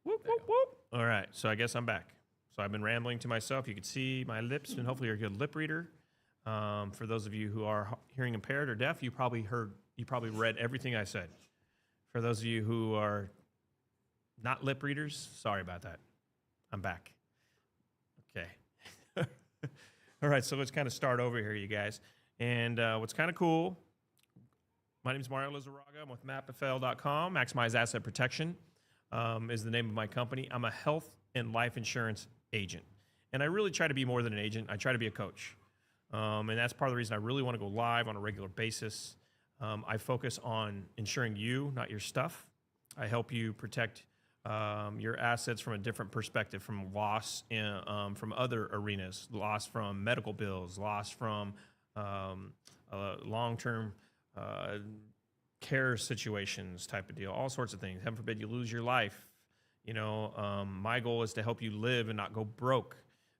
Whoop, whoop, whoop. All right, so I guess I'm back. So I've been rambling to myself. You can see my lips, and hopefully you're a good lip reader. For those of you who are hearing impaired or deaf, you probably read everything I said. For those of you who are not lip readers, sorry about that. I'm back. Okay. All right, so let's kind of start over here, you guys. And what's kind of cool, my name is Mario Lizarraga. I'm with MapFL.com. Maximize Asset Protection is the name of my company. I'm a health and life insurance agent. And I really try to be more than an agent. I try to be a coach. And that's part of the reason I really want to go live on a regular basis. I focus on insuring you, not your stuff. I help you protect your assets from a different perspective, from loss from other arenas, loss from medical bills, loss from long-term care situations type of deal, all sorts of things. Heaven forbid you lose your life. You know, my goal is to help you live and not go broke.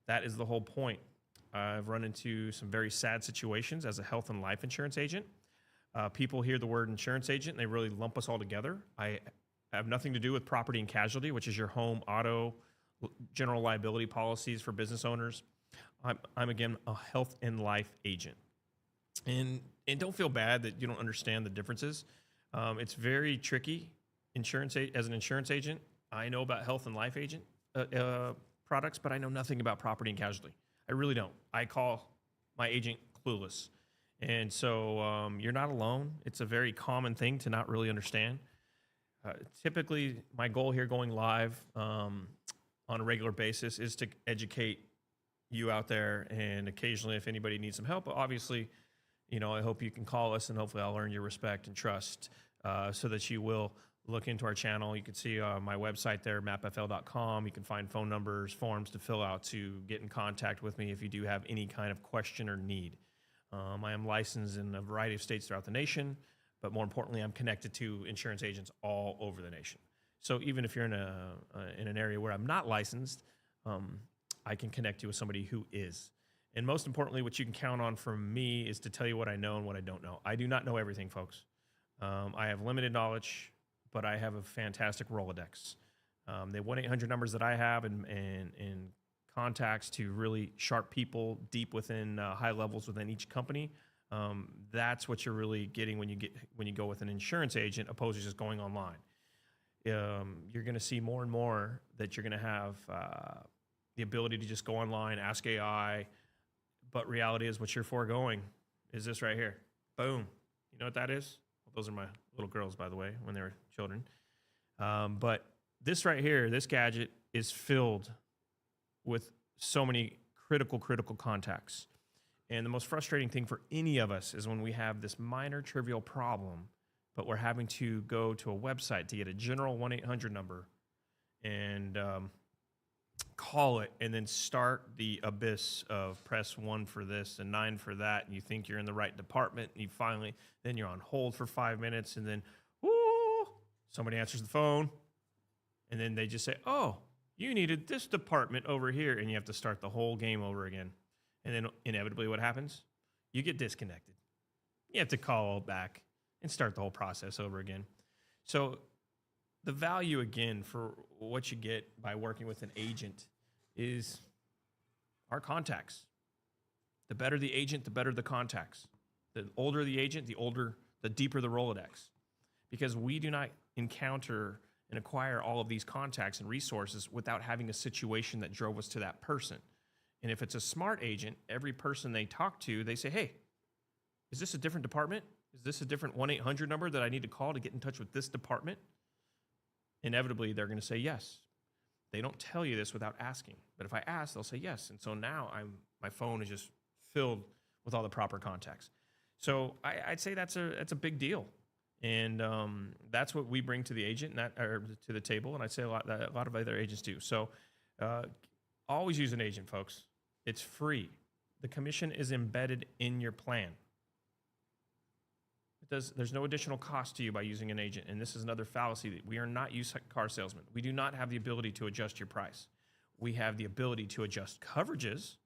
That is the whole point. I've run into some very sad situations as a health and life insurance agent. People hear the word insurance agent and they really lump us all together. I have nothing to do with property and casualty, which is your home, auto, general liability policies for business owners. I'm again, a health and life agent. And don't feel bad that you don't understand the differences. It's very tricky as an insurance agent. I know about health and life agent products, but I know nothing about property and casualty. I really don't. I call my agent clueless. And so you're not alone. It's a very common thing to not really understand. Typically, my goal here going live on a regular basis is to educate you out there, and occasionally if anybody needs some help, but obviously, you know, I hope you can call us and hopefully I'll earn your respect and trust so that you will look into our channel. You can see my website there, mapfl.com. You can find phone numbers, forms to fill out to get in contact with me if you do have any kind of question or need. I am licensed in a variety of states throughout the nation, but more importantly, I'm connected to insurance agents all over the nation. So even if you're in an area where I'm not licensed, I can connect you with somebody who is. And most importantly, what you can count on from me is to tell you what I know and what I don't know. I do not know everything, folks. I have limited knowledge, but I have a fantastic Rolodex. The 1-800 numbers that I have and contacts to really sharp people deep within high levels within each company, that's what you're really getting when you go with an insurance agent opposed to just going online. You're going to see more and more that you're going to have the ability to just go online, ask AI, but reality is what you're foregoing is this right here. Boom. You know what that is? Well, those are my little girls, by the way, when they were children. But this right here, this gadget is filled with so many critical contacts. And the most frustrating thing for any of us is when we have this minor trivial problem, but we're having to go to a website to get a general 1-800 number and call it and then start the abyss of press 1 for this and 9 for that, and you think you're in the right department, and then you're on hold for 5 minutes, and then somebody answers the phone, and then they just say, oh, you needed this department over here, and you have to start the whole game over again. And then inevitably what happens? You get disconnected. You have to call back and start the whole process over again. So the value, again, for what you get by working with an agent is our contacts. The better the agent, the better the contacts. The older the agent, the deeper the Rolodex. Because we do not encounter and acquire all of these contacts and resources without having a situation that drove us to that person. And if it's a smart agent, every person they talk to, they say, hey, is this a different department? Is this a different 1-800 number that I need to call to get in touch with this department? Inevitably, they're going to say yes. They don't tell you this without asking. But if I ask, they'll say yes. And so now my phone is just filled with all the proper contacts. So I'd say that's a big deal. And that's what we bring to the agent or to the table. And I'd say a lot of other agents do. So always use an agent, folks. It's free. The commission is embedded in your plan. There's no additional cost to you by using an agent. And this is another fallacy that we are not used car salesmen. We do not have the ability to adjust your price. We have the ability to adjust coverages,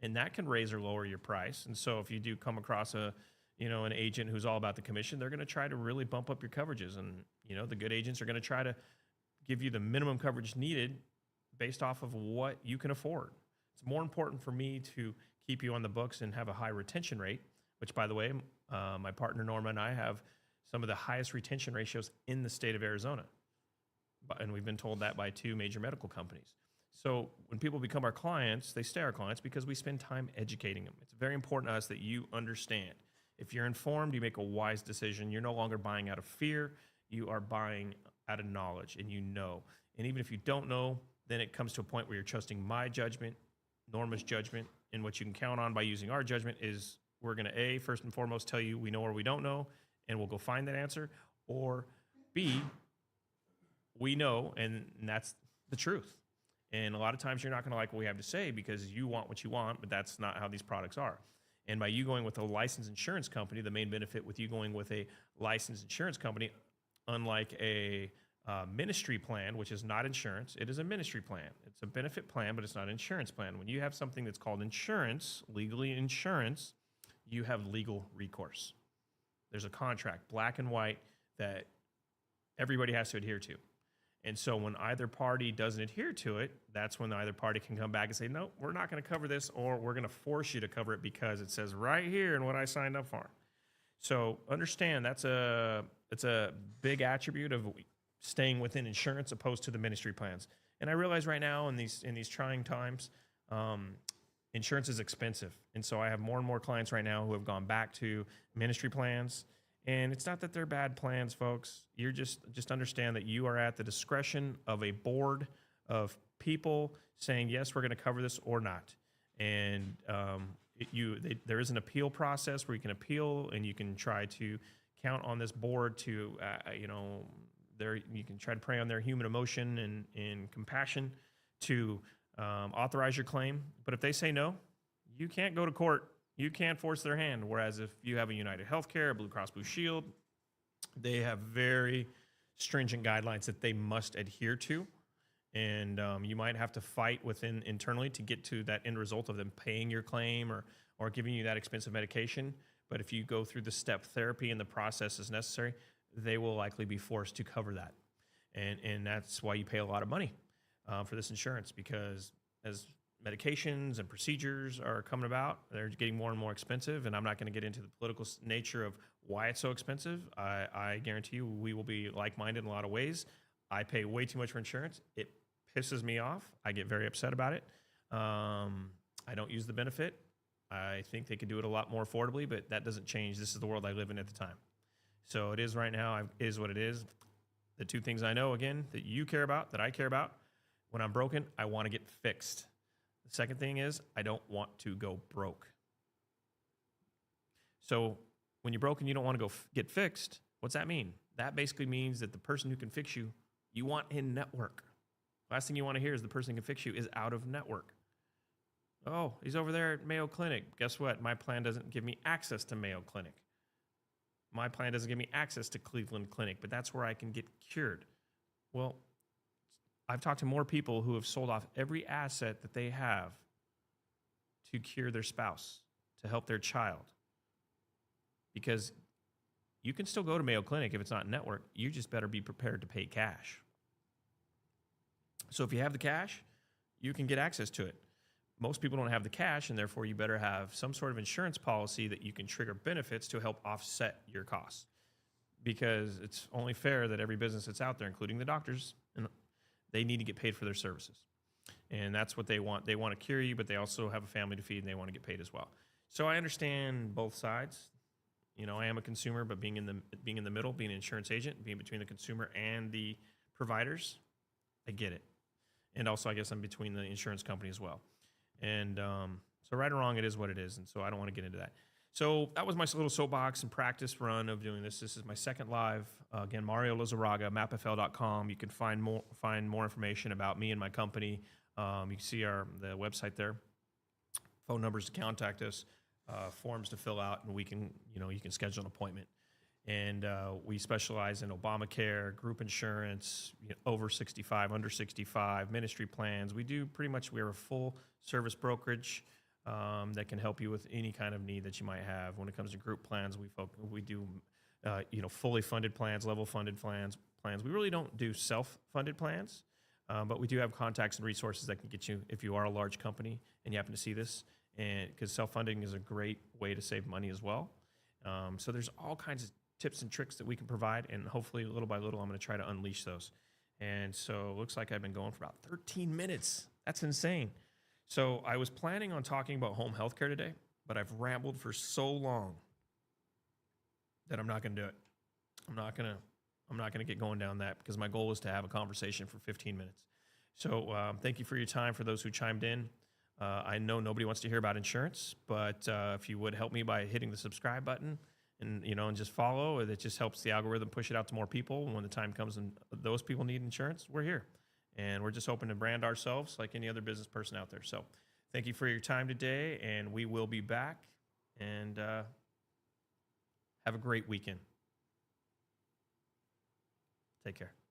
and that can raise or lower your price. And so if you do come across an agent who's all about the commission, they're going to try to really bump up your coverages. And, the good agents are going to try to give you the minimum coverage needed based off of what you can afford. It's more important for me to keep you on the books and have a high retention rate, which, by the way, my partner Norma and I have some of the highest retention ratios in the state of Arizona. And we've been told that by 2 major medical companies. So when people become our clients, they stay our clients because we spend time educating them. It's very important to us that you understand. If you're informed, you make a wise decision. You're no longer buying out of fear. You are buying out of knowledge, and you know. And even if you don't know, then it comes to a point where you're trusting my judgment, Norma's judgment, and what you can count on by using our judgment is we're going to, A, first and foremost, tell you we know or we don't know, and we'll go find that answer, or B, we know, and that's the truth. And a lot of times you're not going to like what we have to say because you want what you want, but that's not how these products are. And by you going with a licensed insurance company, the main benefit with you going with a licensed insurance company, unlike a ministry plan, which is not insurance, it is a ministry plan. It's a benefit plan, but it's not an insurance plan. When you have something that's called insurance, legally insurance, you have legal recourse. There's a contract, black and white, that everybody has to adhere to. And so when either party doesn't adhere to it, that's when either party can come back and say, no, we're not going to cover this, or we're going to force you to cover it because it says right here in what I signed up for. So understand it's a big attribute of staying within insurance opposed to the ministry plans. And I realize right now in these trying times, insurance is expensive. And so I have more and more clients right now who have gone back to ministry plans. And it's not that they're bad plans, folks. You're just understand that you are at the discretion of a board of people saying, yes, we're going to cover this or not. And there is an appeal process where you can appeal, and you can try to count on this board to, you can try to prey on their human emotion and compassion to authorize your claim. But if they say no, you can't go to court. You can't force their hand. Whereas if you have a United Healthcare, a Blue Cross Blue Shield, they have very stringent guidelines that they must adhere to. And you might have to fight within internally to get to that end result of them paying your claim or giving you that expensive medication. But if you go through the step therapy and the process is necessary, they will likely be forced to cover that. And that's why you pay a lot of money for this insurance, because as medications and procedures are coming about, they're getting more and more expensive. And I'm not going to get into the political nature of why it's so expensive. I guarantee you we will be like-minded in a lot of ways. I pay way too much for insurance. It pisses me off. I get very upset about it. I don't use the benefit. I think they could do it a lot more affordably, but that doesn't change. This is the world I live in at the time. So it is right now, is what it is. The 2 things I know, again, that you care about, that I care about, when I'm broken, I want to get fixed. The second thing is I don't want to go broke. So when you're broken, you don't want to go get fixed. What's that mean? That basically means that the person who can fix you, you want in network. Last thing you want to hear is the person who can fix you is out of network. Oh, he's over there at Mayo Clinic. Guess what? My plan doesn't give me access to Mayo Clinic. My plan doesn't give me access to Cleveland Clinic, but that's where I can get cured. Well, I've talked to more people who have sold off every asset that they have to cure their spouse, to help their child. Because you can still go to Mayo Clinic if it's not network. You just better be prepared to pay cash. So if you have the cash, you can get access to it. Most people don't have the cash, and therefore you better have some sort of insurance policy that you can trigger benefits to help offset your costs. Because it's only fair that every business that's out there, including the doctors, and they need to get paid for their services. And that's what they want. They want to cure you, but they also have a family to feed, and they want to get paid as well. So I understand both sides. You know, I am a consumer, but being in the middle, being an insurance agent, being between the consumer and the providers, I get it. And also, I guess I'm between the insurance company as well. And so right or wrong, it is what it is. And so I don't want to get into that. So that was my little soapbox and practice run of doing this. This is my second live. Again, Mario Lizarraga, mapfl.com. You can find more information about me and my company. You can see the website there. Phone numbers to contact us, forms to fill out, and you can schedule an appointment. And we specialize in Obamacare, group insurance, over 65, under 65, ministry plans. We're a full service brokerage that can help you with any kind of need that you might have. When it comes to group plans, we do fully funded plans, level funded plans, plans. We really don't do self-funded plans, but we do have contacts and resources that can get you if you are a large company and you happen to see this. And because self-funding is a great way to save money as well. So there's all kinds of tips and tricks that we can provide, and hopefully little by little, I'm going to try to unleash those. And so it looks like I've been going for about 13 minutes. That's insane. So I was planning on talking about home healthcare today, but I've rambled for so long that I'm not going to do it. I'm not going to get going down that because my goal is to have a conversation for 15 minutes. So thank you for your time for those who chimed in. I know nobody wants to hear about insurance, but if you would help me by hitting the subscribe button and just follow, it just helps the algorithm push it out to more people. And when the time comes and those people need insurance, we're here. And we're just hoping to brand ourselves like any other business person out there. So thank you for your time today, and we will be back. And have a great weekend. Take care.